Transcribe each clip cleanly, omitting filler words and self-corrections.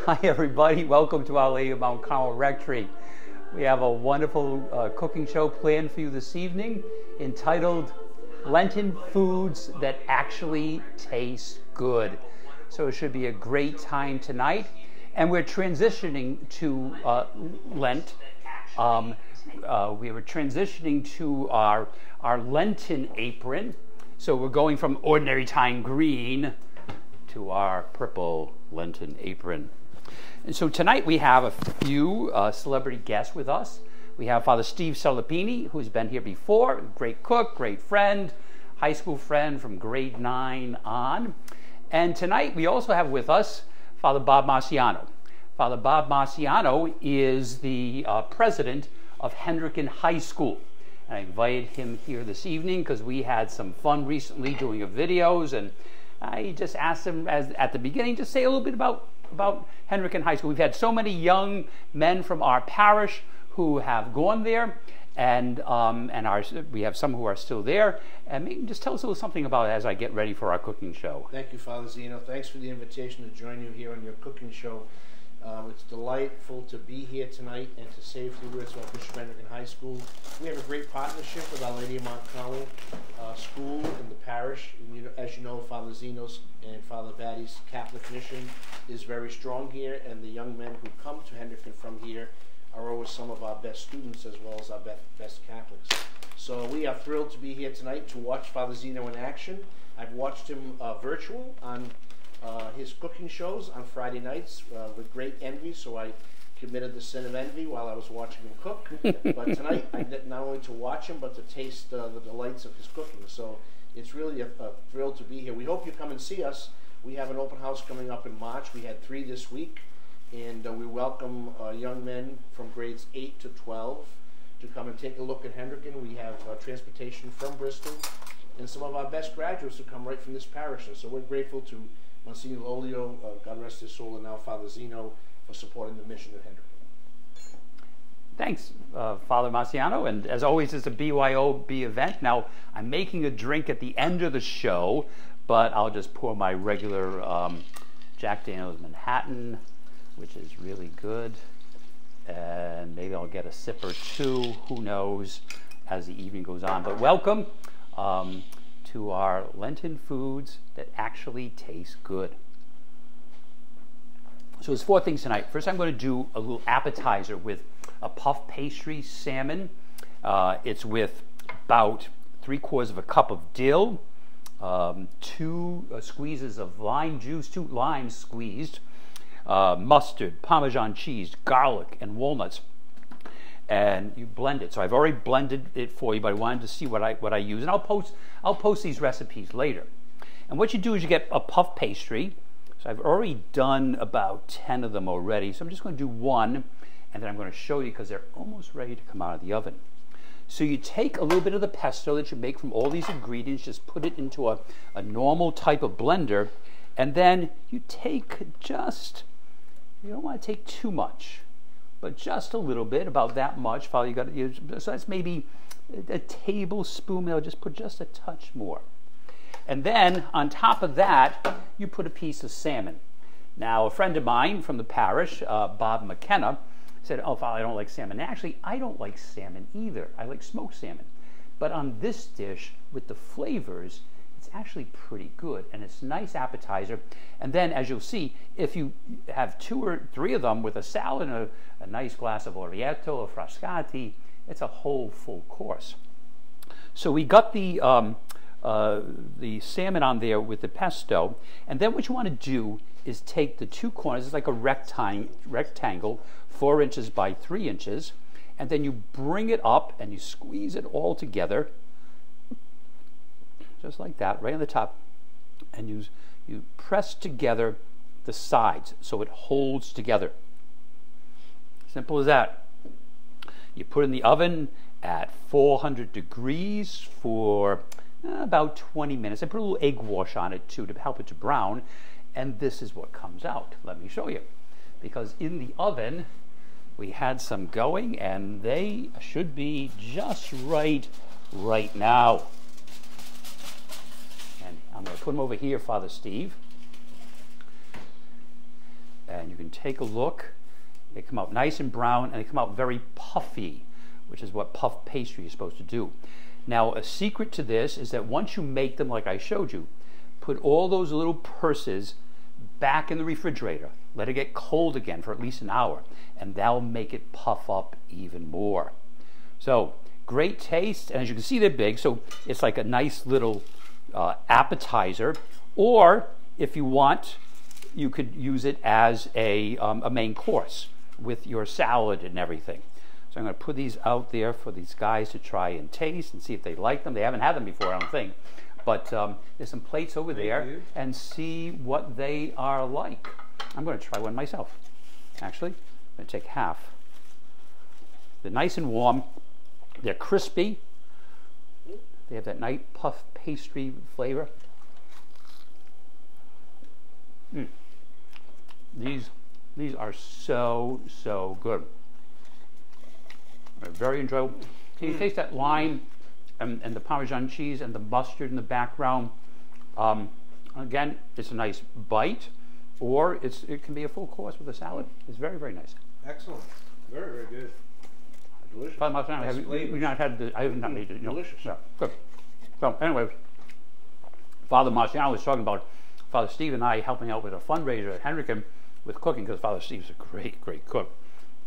Hi everybody, welcome to Our Lady of Mount Carmel Rectory. We have a wonderful cooking show planned for you this evening entitled Lenten Foods That Actually Taste Good. So it should be a great time tonight. And we're transitioning to Lent. We were transitioning to our Lenten apron. So we're going from ordinary time green to our purple Lenten apron. And so tonight we have a few celebrity guests with us. We have Father Steve Salapini, who's been here before, great cook, great friend, high school friend from grade 9 on. And tonight we also have with us Father Bob Marciano. Father Bob Marciano is the president of Hendricken High School. And I invited him here this evening because we had some fun recently doing videos, and I just asked him at the beginning to say a little bit about Hendricken High School. We've had so many young men from our parish who have gone there, and we have some who are still there. And maybe just tell us a little something about it as I get ready for our cooking show. Thank you, Father Zinno. Thanks for the invitation to join you here on your cooking show. It's delightful to be here tonight and to say a few words about Bishop Hendricken High School. We have a great partnership with Our Lady of Mount Carmel School in the parish. And as you know, Father Zinno's and Father Batty's Catholic mission is very strong here, and the young men who come to Hendricken from here are always some of our best students as well as our best Catholics. So we are thrilled to be here tonight to watch Father Zinno in action. I've watched him virtual on his cooking shows on Friday nights with great envy, so I committed the sin of envy while I was watching him cook. But tonight, I get not only to watch him, but to taste the delights of his cooking. So it's really a thrill to be here. We hope you come and see us. We have an open house coming up in March. We had 3 this week, and we welcome young men from grades 8 to 12 to come and take a look at Hendricken. We have transportation from Bristol, and some of our best graduates who come right from this parish. So we're grateful to Monsignor Olio, God rest his soul, and now Father Zinno for supporting the mission of Hendricken. Thanks, Father Marciano. And as always, it's a BYOB event. Now, I'm making a drink at the end of the show, but I'll just pour my regular Jack Daniel's Manhattan, which is really good. And maybe I'll get a sip or two, who knows, as the evening goes on. But welcome to our Lenten foods that actually taste good. So there's 4 things tonight. First, I'm going to do a little appetizer with a puff pastry salmon. It's with about 3/4 cup of dill, 2 squeezes of lime juice, 2 limes squeezed, mustard, Parmesan cheese, garlic, and walnuts. And you blend it. So I've already blended it for you, but I wanted to see what I use, and I'll post these recipes later. And what you do is you get a puff pastry. So I've already done about 10 of them already. So I'm just going to do 1, and then I'm going to show you because they're almost ready to come out of the oven. So you take a little bit of the pesto that you make from all these ingredients, just put it into a normal type of blender, and then you take you don't want to take too much, but just a little bit, about that much. Father, you got to use, so that's maybe a tablespoon. I'll just put just a touch more. And then on top of that, you put a piece of salmon. Now, a friend of mine from the parish, Bob McKenna, said, "Oh, Father, I don't like salmon." Actually, I don't like salmon either. I like smoked salmon. But on this dish, with the flavors, it's actually pretty good, and it's a nice appetizer. And then, as you'll see, if you have 2 or 3 of them with a salad and a nice glass of Orvieto or Frascati, it's a whole full course. So we got the salmon on there with the pesto, and then what you want to do is take the 2 corners. It's like a rectangle, 4 inches by 3 inches, and then you bring it up and you squeeze it all together, just like that, right on the top, and you press together the sides so it holds together. Simple as that. You put it in the oven at 400 degrees for about 20 minutes. I put a little egg wash on it too to help it to brown, and this is what comes out. Let me show you. Because in the oven, we had some going, and they should be just right now. And I'm going to put them over here, Father Steve. And you can take a look. They come out nice and brown, and they come out very puffy, which is what puff pastry is supposed to do. Now, a secret to this is that once you make them like I showed you, put all those little purses back in the refrigerator. Let it get cold again for at least an hour, and that'll make it puff up even more. So, great taste, and as you can see, they're big, so it's like a nice little appetizer, or if you want, you could use it as a main course with your salad and everything. So I'm going to put these out there for these guys to try and taste and see if they like them. They haven't had them before, I don't think. But there's some plates over there, and see what they are like. I'm going to try one myself, actually. I'm going to take half. They're nice and warm. They're crispy. They have that nice puff pastry flavor. These are so good. They're very enjoyable. Can you taste that lime and the Parmesan cheese and the mustard in the background? Again, it's a nice bite, or it can be a full course with a salad. It's very, very nice. Excellent. Very, very good. Delicious. Father Marciano, I have not made it. Delicious. Yeah, good. So anyway, Father Marciano was talking about Father Steve and I helping out with a fundraiser at Henrican with cooking, because Father Steve's a great, great cook.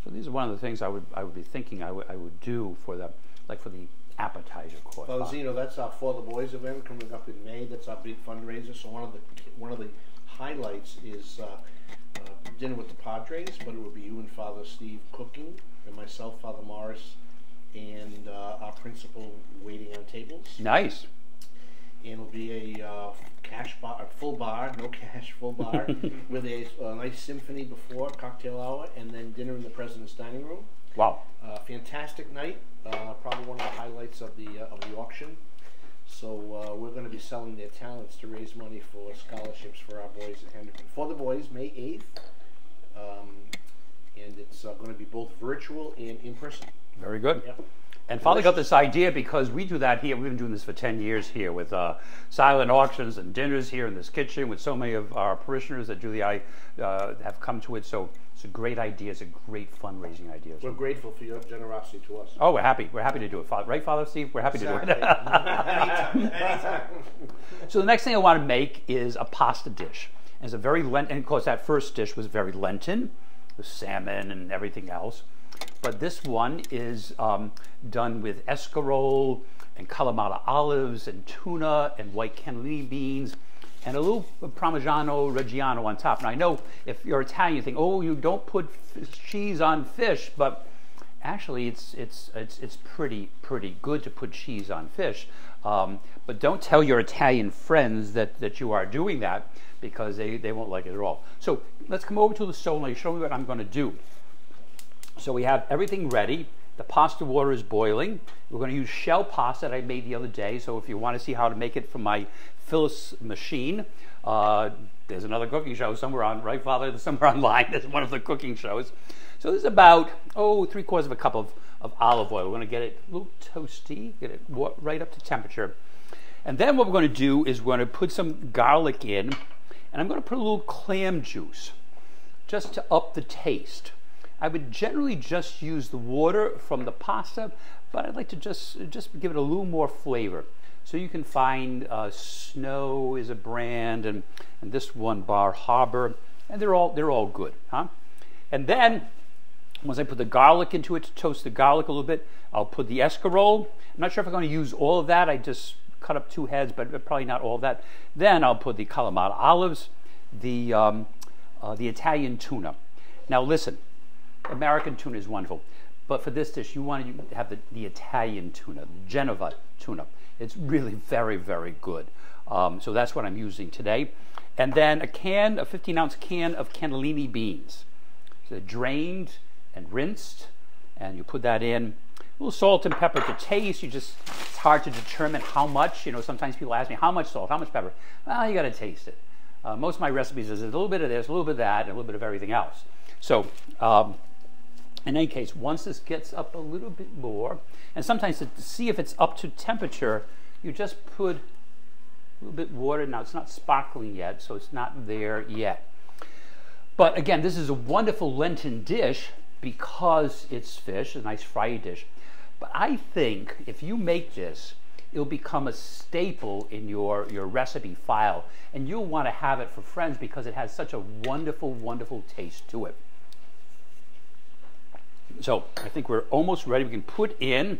So these are one of the things I would be thinking I would do for the appetizer course. Well, Zinno, that's our For the Boys event coming up in May. That's our big fundraiser. So one of the highlights is dinner with the Padres, but it will be you and Father Steve cooking, and myself, Father Morris, and our principal waiting on tables. Nice. And it'll be a cash bar, a full bar, no cash, full bar, with a nice symphony before cocktail hour, and then dinner in the President's dining room. Wow. Fantastic night. Probably one of the highlights of the auction. So we're going to be selling their talents to raise money for scholarships for our boys at Henderson. For the Boys, May 8th. And it's going to be both virtual and in person. Very good. Yep. And Father got this idea because we do that here. We've been doing this for 10 years here with silent auctions and dinners here in this kitchen with so many of our parishioners that Julie and I have come to it. So it's a great idea. It's a great fundraising idea. We're grateful for your generosity to us. Oh, we're happy. We're happy to do it. Right, Father Steve? We're happy to do it. Anytime. So the next thing I want to make is a pasta dish. And it's a very Lenten, and of course that first dish was very Lenten, with salmon and everything else. But this one is done with escarole and Kalamata olives and tuna and white cannellini beans and a little Parmigiano Reggiano on top. Now I know if you're Italian, you think, oh, you don't put cheese on fish, but actually it's pretty good to put cheese on fish. But don't tell your Italian friends that you are doing that, because they won't like it at all. So let's come over to the stove and let me show you what I'm going to do. So we have everything ready. The pasta water is boiling. We're going to use shell pasta that I made the other day. So if you want to see how to make it from my Phyllis machine, there's another cooking show somewhere on, right, Father? There's somewhere online. There's one of the cooking shows. So this is about, 3/4 of a cup of olive oil. We're going to get it a little toasty, get it right up to temperature. And then what we're going to do is we're going to put some garlic in, and I'm going to put a little clam juice just to up the taste. I would generally just use the water from the pasta, but I'd like to just give it a little more flavor. So you can find Snow is a brand, and this one, Bar Harbor, and they're all good, huh? And then once I put the garlic into it to toast the garlic a little bit, I'll put the escarole. I'm not sure if I'm going to use all of that. I just cut up 2 heads, but probably not all of that. Then I'll put the Kalamata olives, the Italian tuna. Now listen. American tuna is wonderful, but for this dish you want to have the Italian tuna, the Genova tuna. It's really very, very good. So that's what I'm using today. And then a 15-ounce can of cannellini beans. So drained and rinsed, and you put that in. A little salt and pepper to taste. It's hard to determine how much. Sometimes people ask me, how much salt, how much pepper? Well, you got to taste it. Most of my recipes is a little bit of this, a little bit of that, and a little bit of everything else. So in any case, once this gets up a little bit more, and sometimes to see if it's up to temperature, you just put a little bit water. Now it's not sparkling yet, so it's not there yet. But again, this is a wonderful Lenten dish because it's fish, a nice fry dish. But I think if you make this, it'll become a staple in your recipe file, and you'll want to have it for friends because it has such a wonderful, wonderful taste to it. So I think we're almost ready. We can put in a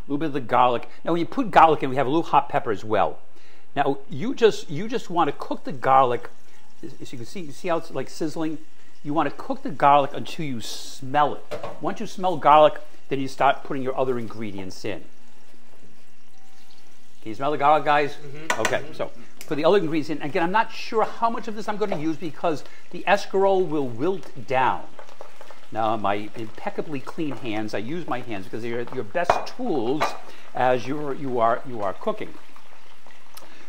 little bit of the garlic. Now when you put garlic in, we have a little hot pepper as well. Now you just want to cook the garlic, as you can see how it's like sizzling? You want to cook the garlic until you smell it. Once you smell garlic, then you start putting your other ingredients in. Can you smell the garlic, guys? Mm-hmm. Okay, so put the other ingredients in. Again, I'm not sure how much of this I'm going to use because the escarole will wilt down. Now, my impeccably clean hands, I use my hands because they're your best tools as you are cooking.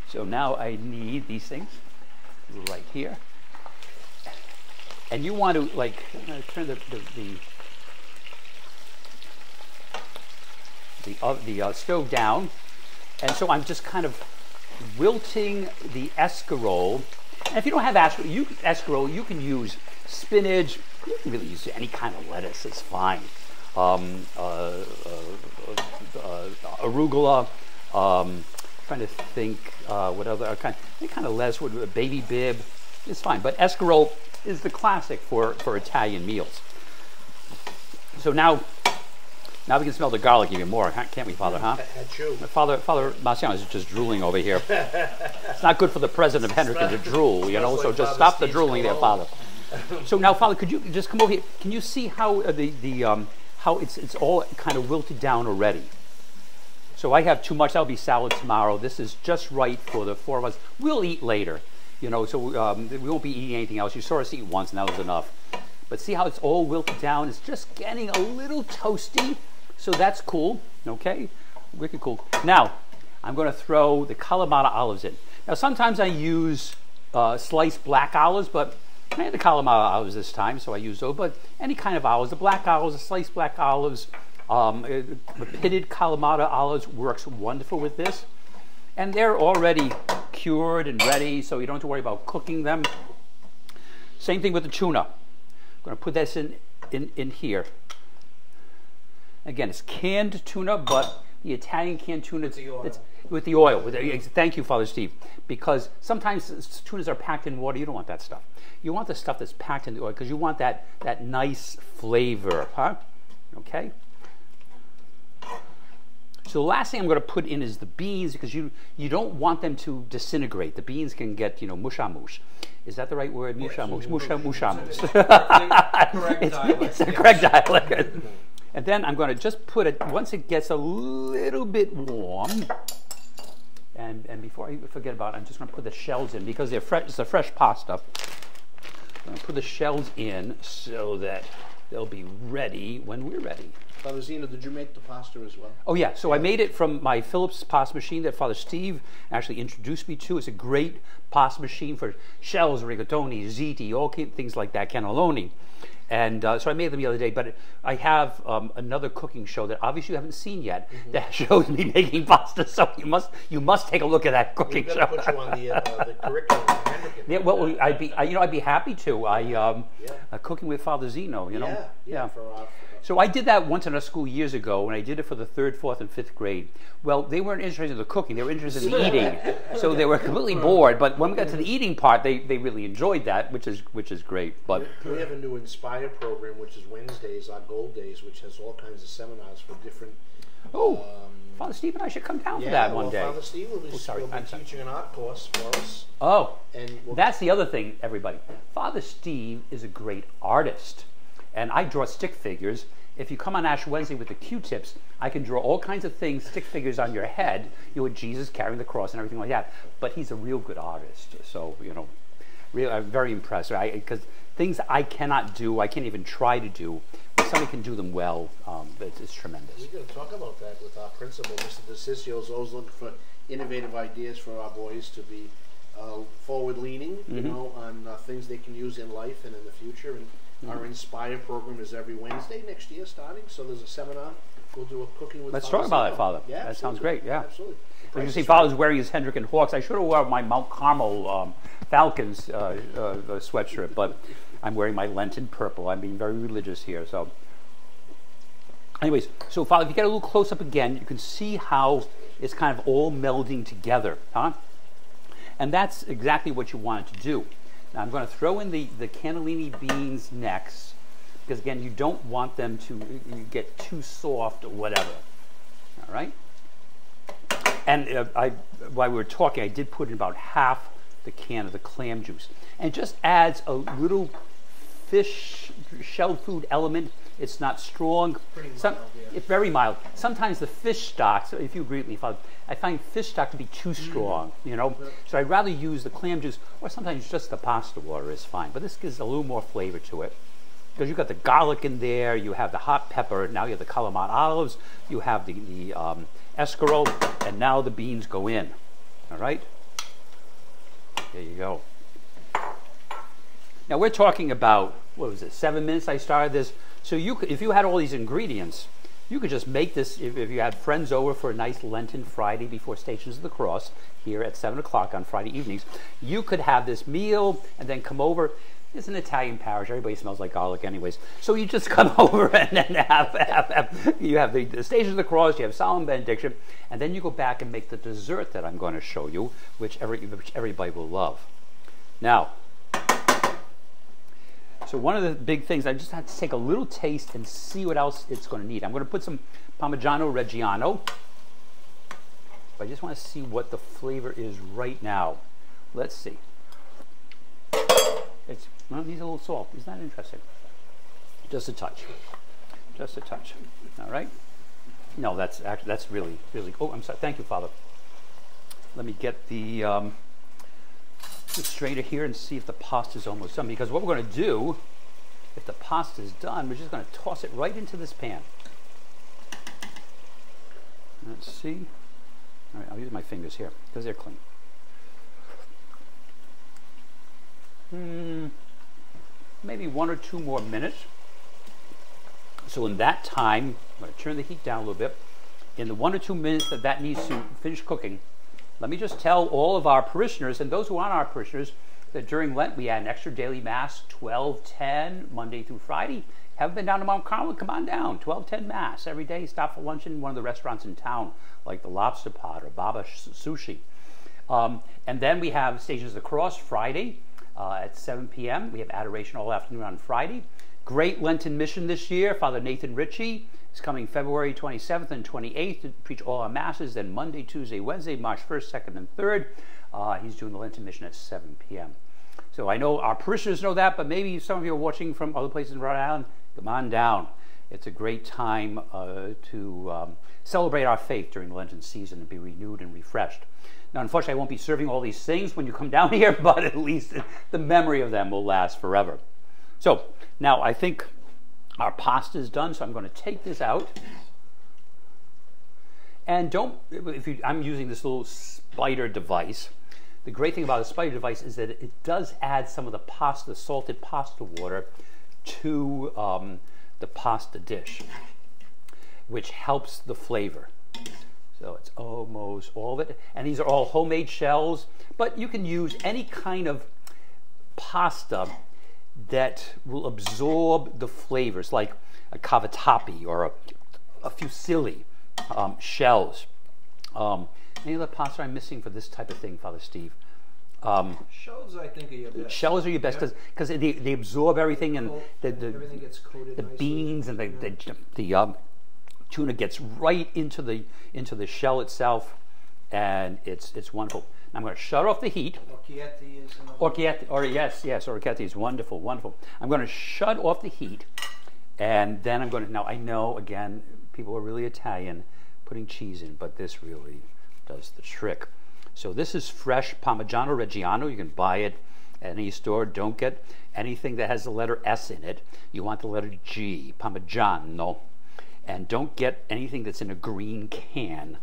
So now I need these things right here. And you want to turn the stove down, and so I'm just kind of wilting the escarole. And if you don't have escarole, you can use spinach. You can really use any kind of lettuce. It's fine. Arugula. Trying to think what other any kind of lettuce would baby bib. It's fine, but escarole is the classic for Italian meals. So now we can smell the garlic even more, can't we, Father? Huh? Father Marciano is just drooling over here. It's not good for the president of Hendricken to drool, you know. So just stop the drooling there, Father. So now, Father, could you just come over here? Can you see how how it's all kind of wilted down already? So I have too much. That'll be salad tomorrow. This is just right for the four of us. We'll eat later. You know, so we won't be eating anything else. You saw us eat once, and that was enough. But see how it's all wilted down? It's just getting a little toasty, so that's cool, okay? Wicked cool. Now, I'm going to throw the Kalamata olives in. Now, sometimes I use sliced black olives, but I had the Kalamata olives this time, so I used those. But any kind of olives, the black olives, the sliced black olives, the pitted Kalamata olives works wonderful with this. And they're already cured and ready, so you don't have to worry about cooking them. Same thing with the tuna. I'm going to put this in here. Again, it's canned tuna, but the Italian canned tuna, it's with the oil. Thank you, Father Steve. Because sometimes tunas are packed in water. You don't want that stuff. You want the stuff that's packed in the oil because you want that nice flavor, huh? Okay? So the last thing I'm going to put in is the beans because you don't want them to disintegrate. The beans can get, mushamush. Is that the right word? Mushamush. Mushamush. It's the correct dialect. And then I'm going to just put it, once it gets a little bit warm, and before I forget about it, I'm just going to put the shells in because they're fresh. It's a fresh pasta. I'm going to put the shells in so that they'll be ready when we're ready. Father Zinno, did you make the pasta as well? Oh yeah, so I made it from my Philips pasta machine that Father Steve actually introduced me to. It's a great pasta machine for shells, rigatoni, ziti, all things like that, cannelloni. And so I made them the other day, but I have another cooking show that obviously you haven't seen yet that shows me making pasta. So you must take a look at that cooking show. Put you on the curriculum. Yeah, well, I'd be happy to. Cooking with Father Zinno, you know. Yeah. So I did that once in a school years ago, and I did it for the 3rd, 4th, and 5th grade. Well, they weren't interested in the cooking; they were interested in the eating. So they were completely bored. But when we got to the eating part, they really enjoyed that, which is great. But we have a new Inspire program, which is Wednesdays, our Gold Days, which has all kinds of seminars for different. Father Steve and I should come down for that one day. Father Steve will be teaching an art course for us. Oh, and that's the other thing, everybody. Father Steve is a great artist. And I draw stick figures. If you come on Ash Wednesday with the Q-tips, I can draw all kinds of things, stick figures on your head, with Jesus carrying the cross and everything like that. But he's a real good artist. So, really, I'm very impressed. Because things I cannot do, I can't even try to do, but somebody can do them well. It's tremendous. We're going to talk about that with our principal. Mr. DeCiccio is always looking for innovative ideas for our boys to be forward-leaning, on things they can use in life and in the future. And Our Inspire program is every Wednesday next year starting, so there's a seminar. We'll do a cooking with Let's Father talk about Zinno. that, Father. Yeah, That sounds great, yeah. Absolutely. As you see, Father's wearing his Hendrick and Hawks. I should have worn my Mount Carmel Falcons sweatshirt, but I'm wearing my Lenten purple. I'm being very religious here, so. Anyways, so Father, if you get a little close up again, you can see how it's kind of all melding together, huh? And that's exactly what you want it to do. Now I'm going to throw in the cannellini beans next, because again, you don't want them to get too soft or whatever. All right? And while we were talking, I did put in about half the can of the clam juice. And it just adds a little fish, shell food element. It's not strong. Pretty mild, yeah. It's very mild. Sometimes the fish stock, so if you agree with me, Father, I find fish stock to be too strong, you know? So I'd rather use the clam juice, or sometimes just the pasta water is fine. But this gives a little more flavor to it. Because you've got the garlic in there, you have the hot pepper, now you have the calamari olives, you have the escarole, and now the beans go in. All right? There you go. Now we're talking about, what was it, 7 minutes I started this. So you could, if you had all these ingredients, you could just make this, if you had friends over for a nice Lenten Friday before Stations of the Cross, here at 7 o'clock on Friday evenings, you could have this meal and then come over. It's an Italian parish. Everybody smells like garlic anyways. So you just come over and then you have the Stations of the Cross, you have solemn benediction, and then you go back and make the dessert that I'm going to show you, which everybody will love. Now, so one of the big things, I just had to take a little taste and see what else it's going to need. I'm going to put some Parmigiano Reggiano. But I just want to see what the flavor is right now. Let's see. Well, it needs a little salt. Isn't that interesting? Just a touch. Just a touch. All right? No, that's really, really, oh, I'm sorry. Thank you, Father. Let me get the strainer here and see if the pasta's almost done. Because what we're going to do, if the pasta's done, we're just going to toss it right into this pan. Let's see. All right, I'll use my fingers here because they're clean. Maybe 1 or 2 more minutes. So in that time, I'm going to turn the heat down a little bit. In the 1 or 2 minutes that needs to finish cooking, let me just tell all of our parishioners and those who aren't our parishioners that during Lent we had an extra daily Mass, 12:10, Monday through Friday. Haven't been down to Mount Carmel? Come on down. 12:10 Mass every day. Stop for lunch in one of the restaurants in town, like the Lobster Pot or Baba Sushi. And then we have Stations of the Cross Friday at 7 p.m. We have adoration all afternoon on Friday. Great Lenten mission this year. Father Nathan Ritchie is coming February 27th and 28th to preach all our Masses. Then Monday, Tuesday, Wednesday, March 1st, 2nd, and 3rd. He's doing the Lenten mission at 7 p.m. So I know our parishioners know that, but maybe some of you are watching from other places in Rhode Island. Come on down. It's a great time to celebrate our faith during the Lenten season and be renewed and refreshed. Now, unfortunately, I won't be serving all these things when you come down here, but at least the memory of them will last forever. So now I think our pasta is done, so I'm going to take this out. And I'm using this little spider device. The great thing about a spider device is that it does add some of the pasta, salted pasta water to the pasta dish, which helps the flavor. So it's almost all of it. And these are all homemade shells, but you can use any kind of pasta that will absorb the flavors, like a cavatappi or a fusilli shells. Any other pasta I'm missing for this type of thing, Father Steve? Shells, I think, are your best. Shells are your best because they absorb everything, and everything gets coated the nicely. beans and the tuna gets right into the shell itself, and it's wonderful. I'm going to shut off the heat. Orchietti is another. Orchietti is wonderful, wonderful. I'm going to shut off the heat, and then I'm going to. Now I know again, people are really Italian putting cheese in, but this really does the trick. So this is fresh Parmigiano Reggiano. You can buy it at any store. Don't get anything that has the letter S in it. You want the letter G, Parmigiano. And don't get anything that's in a green can.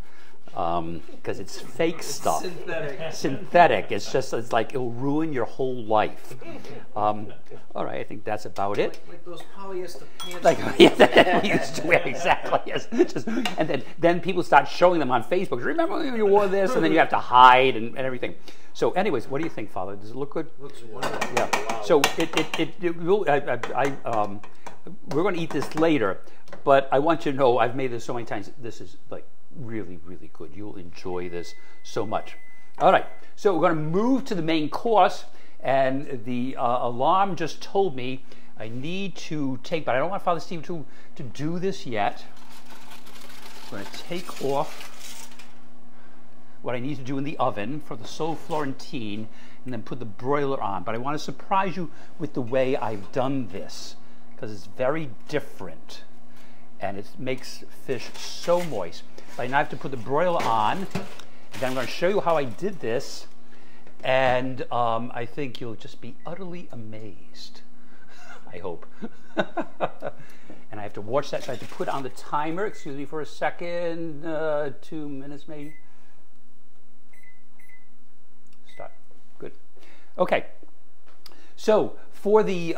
because it's fake stuff. Synthetic. Synthetic. It's like it'll ruin your whole life. All right, I think that's about it. Like those polyester pants. Like yeah, that we used to wear, exactly. Yes. And then people start showing them on Facebook. Remember when you wore this, and then you have to hide and everything. So, anyways, what do you think, Father? Does it look good? Looks wonderful. Yeah. Wow. So it will. We're going to eat this later, but I want you to know I've made this so many times. This is like really, really good. You'll enjoy this so much. All right. So we're going to move to the main course, and the alarm just told me I need to take, but I don't want Father Steve to do this yet. I'm going to take off what I need to do in the oven for the sole Florentine, and then put the broiler on. But I want to surprise you with the way I've done this, because it's very different, and it makes fish so moist. But now I have to put the broiler on, and then I'm going to show you how I did this, and I think you'll just be utterly amazed. I hope. And I have to watch that, so I have to put on the timer. Excuse me for a second, 2 minutes maybe. Start. Good. Okay. So for the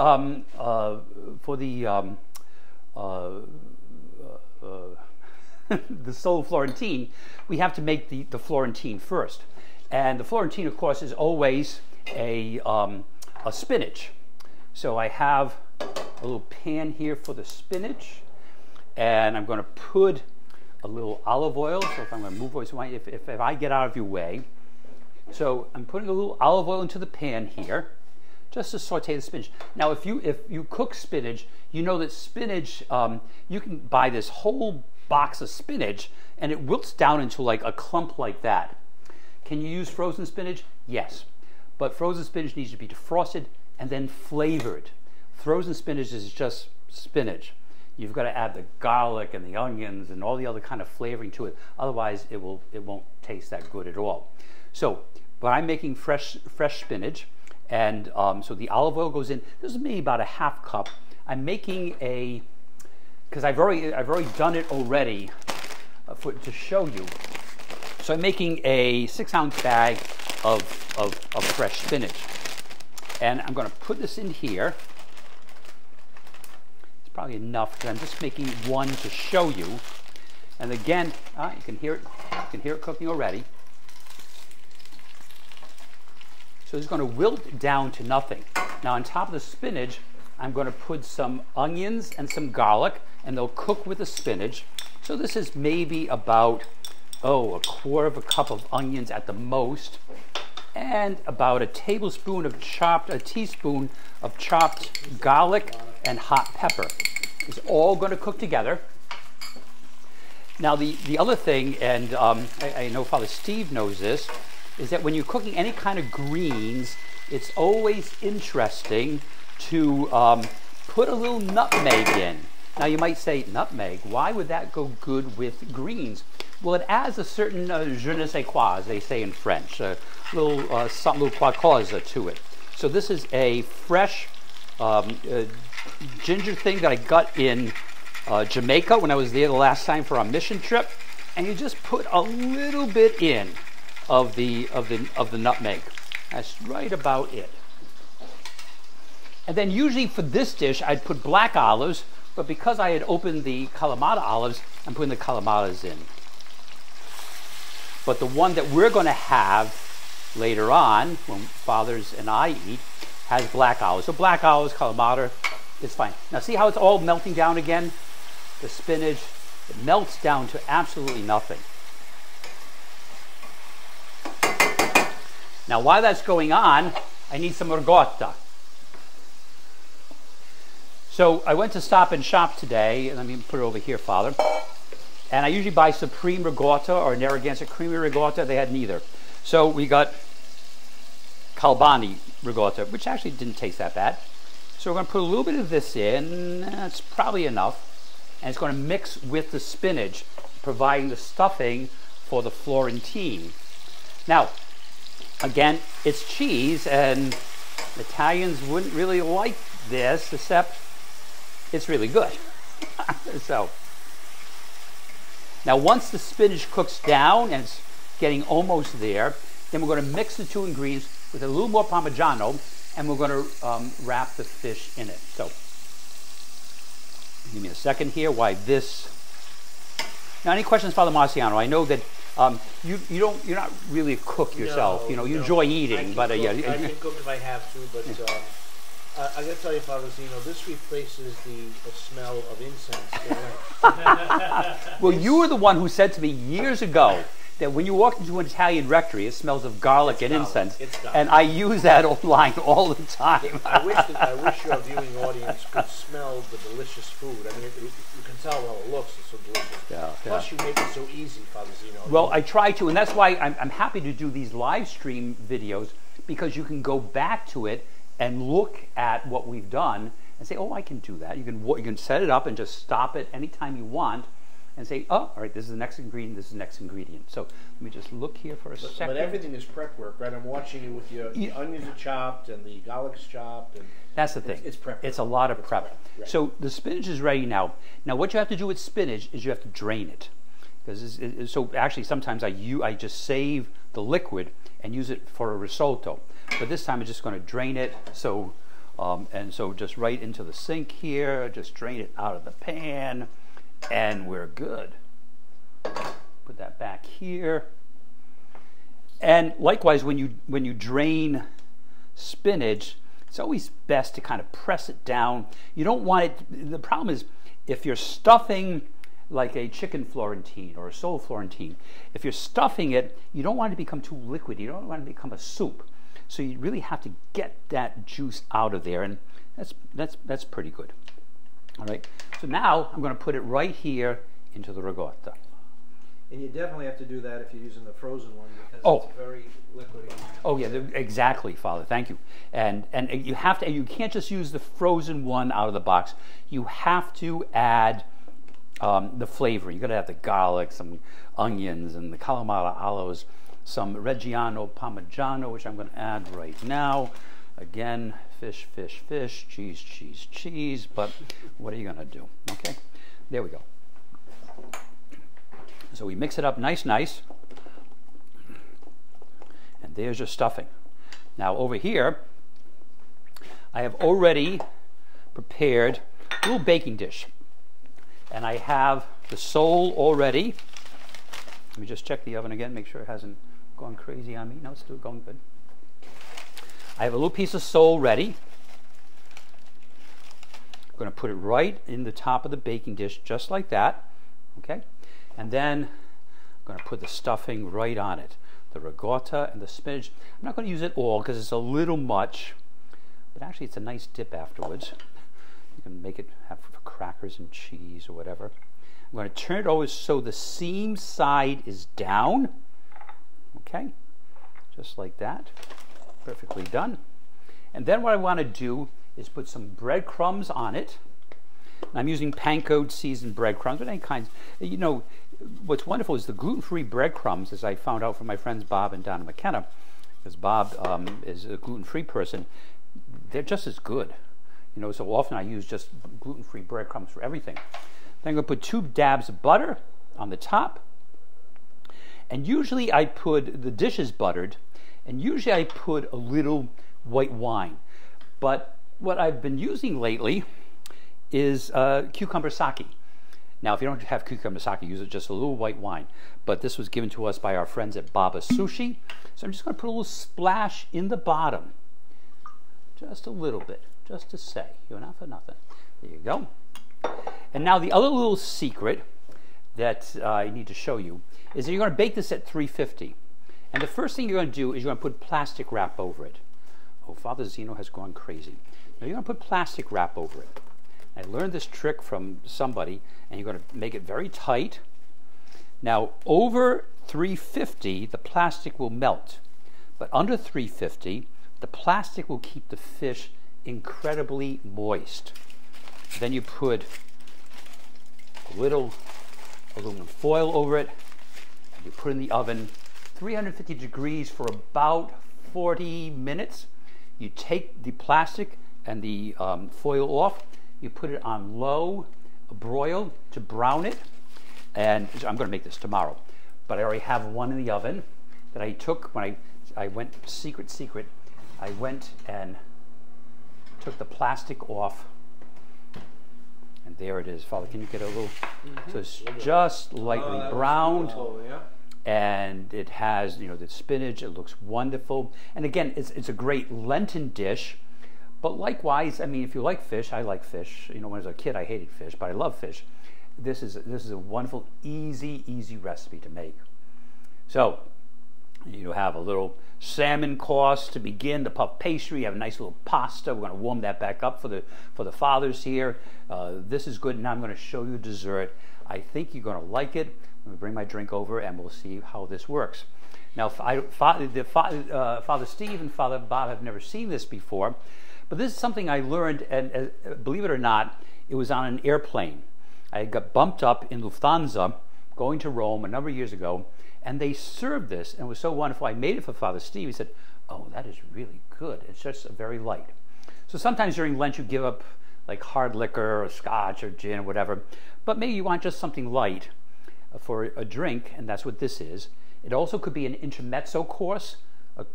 the sole Florentine, we have to make the Florentine first, and the Florentine, of course, is always a spinach. So I have a little pan here for the spinach, and I'm going to put a little olive oil. So if I'm going to move away, if I get out of your way, so I'm putting a little olive oil into the pan here, just to saute the spinach. Now, if you cook spinach, you know that spinach, you can buy this whole box of spinach, and it wilts down into like a clump like that. Can you use frozen spinach? Yes, but frozen spinach needs to be defrosted and then flavored. Frozen spinach is just spinach. You've got to add the garlic and the onions and all the other kind of flavoring to it. Otherwise, it won't taste that good at all. So, but I'm making fresh spinach, and so the olive oil goes in. This is maybe about a half cup. I'm making because I've already done it already to show you. So I'm making a 6-ounce bag of fresh spinach. And I'm going to put this in here. It's probably enough because I'm just making one to show you. And again, you can hear it. You can hear it cooking already. So it's going to wilt down to nothing. Now on top of the spinach, I'm going to put some onions and some garlic, and they'll cook with the spinach. So this is maybe about a quarter of a cup of onions at the most, and about a teaspoon of chopped garlic and hot pepper. It's all going to cook together. Now the other thing, and I know Father Steve knows this, is that when you're cooking any kind of greens, it's always interesting to put a little nutmeg in. Now you might say, nutmeg, why would that go good with greens? Well, it adds a certain je ne sais quoi, as they say in French, a little something, little qualcosa to it. So this is a fresh ginger thing that I got in Jamaica when I was there the last time for our mission trip, and you just put a little bit in of the nutmeg. That's right about it. And then usually for this dish, I'd put black olives, but because I had opened the Kalamata olives, I'm putting the Kalamatas in. But the one that we're going to have later on, when Fathers and I eat, has black olives. So black olives, Kalamata, it's fine. Now see how it's all melting down again? The spinach, it melts down to absolutely nothing. Now while that's going on, I need some ricotta. So I went to Stop and Shop today, and let me put it over here, Father. And I usually buy Supreme Ricotta or Narragansett Creamy Ricotta. They had neither. So we got Calbani Ricotta, which actually didn't taste that bad. So we're going to put a little bit of this in. That's probably enough. And it's going to mix with the spinach, providing the stuffing for the Florentine. Now, again, it's cheese, and Italians wouldn't really like this, except it's really good. So Now once the spinach cooks down and it's getting almost there, then we're going to mix the two ingredients with a little more Parmigiano, and we're going to wrap the fish in it. So give me a second here. Why this? Now, any questions, Father Marciano? I know that you're not really a cook yourself. No, you enjoy eating, but yeah. yeah. I can cook if I have to, but I got to tell you, Father Zinno, this replaces the smell of incense. Well, you were the one who said to me years ago that when you walk into an Italian rectory, it smells of garlic and incense, and I use that line all the time. I wish your viewing audience could smell the delicious food. I mean, you can tell how it looks. It's so delicious. Yeah, Plus, you make it so easy, Father Zinno. Well, I try to, and that's why I'm happy to do these live stream videos, because you can go back to it and look at what we've done and say, oh, I can do that. You can set it up and just stop it anytime you want and say, oh, all right, this is the next ingredient, this is the next ingredient. So let me just look here for a second. But everything is prep work, right? I'm watching you with your onions are chopped and the garlic's chopped. And that's the thing. It's prep work. It's a lot of prep. Right. So the spinach is ready now. Now what you have to do with spinach is you have to drain it. So actually sometimes I just save the liquid and use it for a risotto. But this time I'm just going to drain it. So so just right into the sink here. Just drain it out of the pan. And we're good. Put that back here. And likewise, when you drain spinach, it's always best to kind of press it down. You don't want it. The problem is if you're stuffing like a chicken Florentine or a sole Florentine, if you're stuffing it, you don't want it to become too liquid. You don't want it to become a soup. So you really have to get that juice out of there, and that's pretty good. All right, so now I'm going to put it right here into the ricotta. And you definitely have to do that if you're using the frozen one, because it's very liquidy. Oh yeah, exactly, Father. Thank you. And you have to. You can't just use the frozen one out of the box. You have to add the flavor. You got to have the garlic, some onions, and the Kalamata olives, some Reggiano Parmigiano, which I'm going to add right now. Again, fish, fish, fish, cheese, cheese, cheese, but what are you going to do? Okay, there we go. So we mix it up nice, and there's your stuffing. Now over here, I have already prepared a little baking dish, and I have the sole already. Let me just check the oven again, make sure it hasn't gone crazy on me. No, it's still going good. I have a little piece of sole ready. I'm going to put it right in the top of the baking dish, just like that. Okay? And then I'm going to put the stuffing right on it. The ricotta and the spinach. I'm not going to use it all because it's a little much, but actually it's a nice dip afterwards. You can make it have crackers and cheese or whatever. I'm going to turn it over so the seam side is down. Okay? Just like that. Perfectly done. And then what I want to do is put some breadcrumbs on it. And I'm using panko seasoned breadcrumbs, but any kinds. You know, what's wonderful is the gluten-free breadcrumbs, as I found out from my friends Bob and Donna McKenna, because Bob is a gluten-free person, they're just as good. You know, so often I use just gluten-free breadcrumbs for everything. Then I'm going to put 2 dabs of butter on the top. And usually I put, the dish is buttered, and usually I put a little white wine. But what I've been using lately is cucumber sake. Now, if you don't have cucumber sake, use just a little white wine. But this was given to us by our friends at Baba Sushi. So I'm just going to put a little splash in the bottom. Just a little bit, just to say. You're not for nothing. There you go. And now the other little secret that I need to show you is that you're going to bake this at 350. And the first thing you're going to do is you're going to put plastic wrap over it. Oh, Father Zinno has gone crazy. Now you're going to put plastic wrap over it. I learned this trick from somebody, and you're going to make it very tight. Now, over 350, the plastic will melt. But under 350, the plastic will keep the fish incredibly moist. Then you put a little aluminum foil over it. You put it in the oven, 350 degrees for about 40 minutes. You take the plastic and the foil off. You put it on low broil to brown it. And so I'm going to make this tomorrow. But I already have one in the oven that I took when I went secret. I went and took the plastic off. And there it is. Father, can you get a little? So it's just lightly browned. And it has, you know, the spinach. It looks wonderful. And again, it's a great Lenten dish. But likewise, I mean, if you like fish, I like fish. You know, when I was a kid, I hated fish, but I love fish. This is a wonderful, easy recipe to make. So you have a little salmon course to begin, the puff pastry. You have a nice little pasta. We're going to warm that back up for the fathers here. This is good. Now I'm going to show you dessert. I think you're going to like it. I'm going to bring my drink over and we'll see how this works. Now, Father Steve and Father Bob have never seen this before, but this is something I learned, and believe it or not, it was on an airplane. I got bumped up in Lufthansa going to Rome a number of years ago, and they served this, and it was so wonderful. I made it for Father Steve. He said, "Oh, that is really good. It's just very light." So sometimes during Lent you give up like hard liquor or scotch or gin or whatever, but maybe you want just something light for a drink, and that's what this is. It also could be an intermezzo course,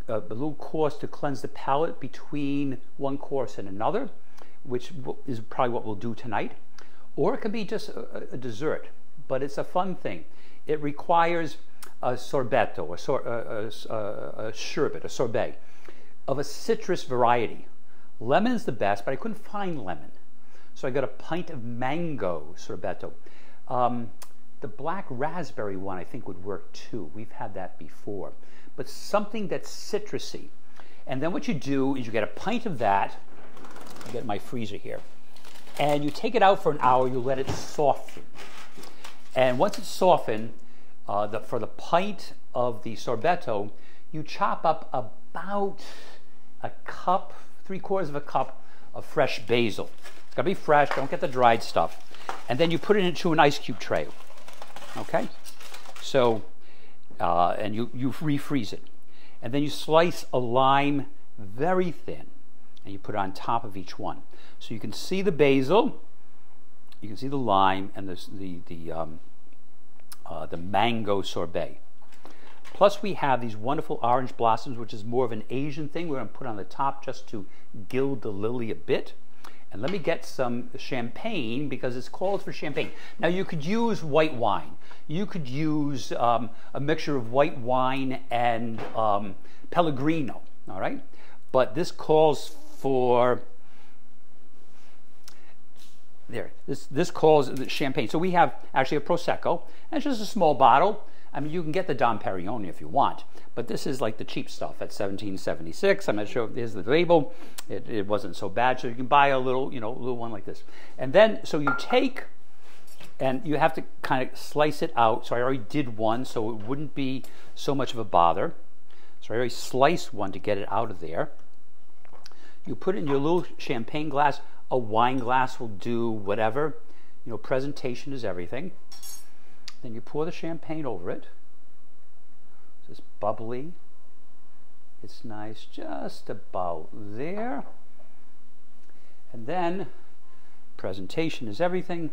a little course to cleanse the palate between one course and another, which is probably what we'll do tonight. Or it could be just a dessert, but it's a fun thing. It requires a sorbetto, a sherbet, a sorbet of a citrus variety. Lemon is the best, but I couldn't find lemon. So I got a pint of mango sorbetto. The black raspberry one I think would work too. We've had that before. But something that's citrusy. And then what you do is you get a pint of that. I get my freezer here. And you take it out for an hour, you let it soften. And once it's softened, for the pint of the sorbetto, you chop up about a cup, 3/4 of a cup of fresh basil. It's gotta be fresh, don't get the dried stuff. And then you put it into an ice cube tray, okay? So, and you refreeze it. And then you slice a lime very thin, and you put it on top of each one. So you can see the basil, you can see the lime, and the mango sorbet. Plus we have these wonderful orange blossoms, which is more of an Asian thing. We're going to put on the top just to gild the lily a bit. And let me get some champagne because it's called for champagne. Now you could use white wine. You could use a mixture of white wine and Pellegrino, all right? But this calls for, there, this calls champagne. So we have actually a Prosecco, and it's just a small bottle. I mean, you can get the Dom Perignon if you want, but this is like the cheap stuff at $17.76. I'm not sure if there's the label. It wasn't so bad, so you can buy a little, you know, a little one like this. And then, so you take, and you have to kind of slice it out. So I already did one, so it wouldn't be so much of a bother. So I already sliced one to get it out of there. You put it in your little champagne glass. A wine glass will do whatever. You know, presentation is everything. Then you pour the champagne over it. It's bubbly. It's nice, just about there. And then, presentation is everything.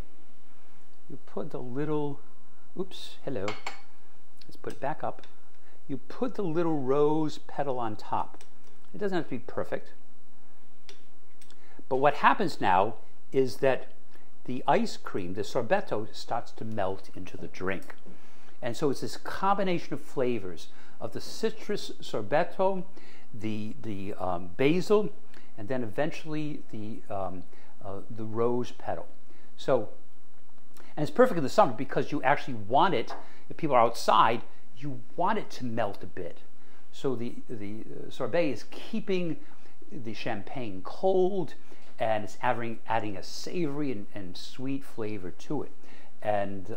You put the little, oops, hello. Let's put it back up. You put the little rose petal on top. It doesn't have to be perfect. But what happens now is that the ice cream, the sorbetto, starts to melt into the drink. And so it's this combination of flavors of the citrus sorbetto, the basil, and then eventually the rose petal. So, and it's perfect in the summer because you actually want it, if people are outside, you want it to melt a bit. So the sorbet is keeping the champagne cold, and it's adding a savory and sweet flavor to it. And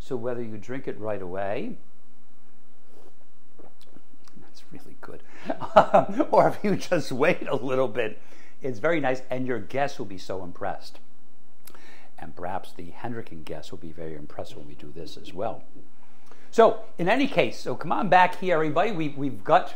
so whether you drink it right away, that's really good, or if you just wait a little bit, it's very nice, and your guests will be so impressed. And perhaps the Hendricken guests will be very impressed when we do this as well. So in any case, so come on back here, everybody. We've got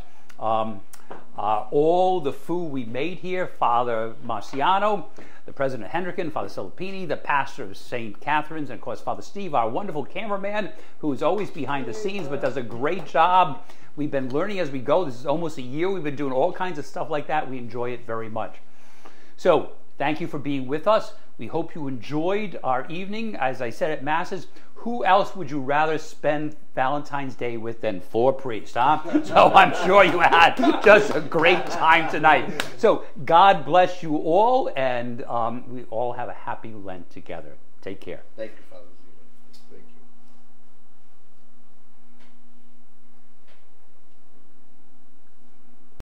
all the food we made here, Father Marciano, the President of Hendricken, Father Silipini, the pastor of St. Catherine's, and of course Father Steve, our wonderful cameraman, who is always behind the scenes but does a great job. We've been learning as we go. This is almost a year. We've been doing all kinds of stuff like that. We enjoy it very much. So thank you for being with us. We hope you enjoyed our evening. As I said at Masses, who else would you rather spend Valentine's Day with than 4 priests, huh? So I'm sure you had just a great time tonight. So God bless you all, and we all have a happy Lent together. Take care. Thank you, Father Zinno. Thank you.